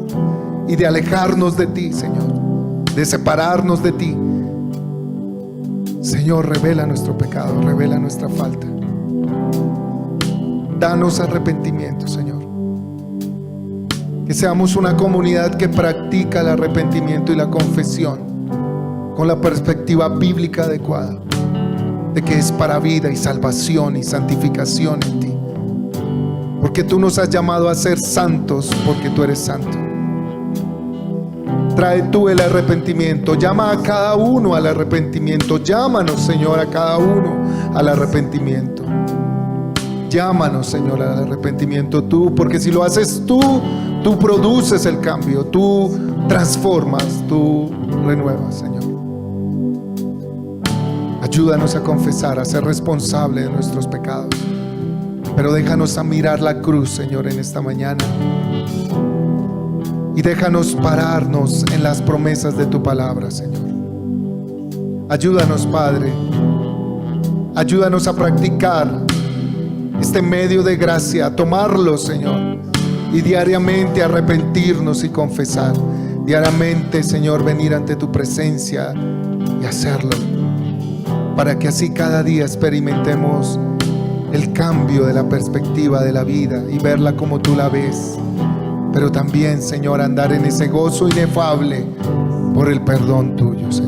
Speaker 1: y de alejarnos de ti, Señor, de separarnos de ti. Señor, revela nuestro pecado, revela nuestra falta. Danos arrepentimiento, Señor. Que seamos una comunidad que practica el arrepentimiento y la confesión con la perspectiva bíblica adecuada, de que es para vida y salvación y santificación en ti. Porque tú nos has llamado a ser santos, porque tú eres santo. Trae tú el arrepentimiento, llama a cada uno al arrepentimiento. Llámanos, Señor, a cada uno al arrepentimiento. Llámanos, Señor, al arrepentimiento tú, porque si lo haces tú produces el cambio, tú transformas, tú renuevas, Señor. Ayúdanos a confesar, a ser responsable de nuestros pecados. Pero déjanos a mirar la cruz, Señor, en esta mañana. Y déjanos pararnos en las promesas de tu palabra, Señor. Ayúdanos, Padre. Ayúdanos a practicar este medio de gracia, a tomarlo, Señor. Y diariamente arrepentirnos y confesar. Diariamente, Señor, venir ante tu presencia y hacerlo. Para que así cada día experimentemos el cambio de la perspectiva de la vida y verla como tú la ves. Pero también, Señor, andar en ese gozo inefable por el perdón tuyo, Señor.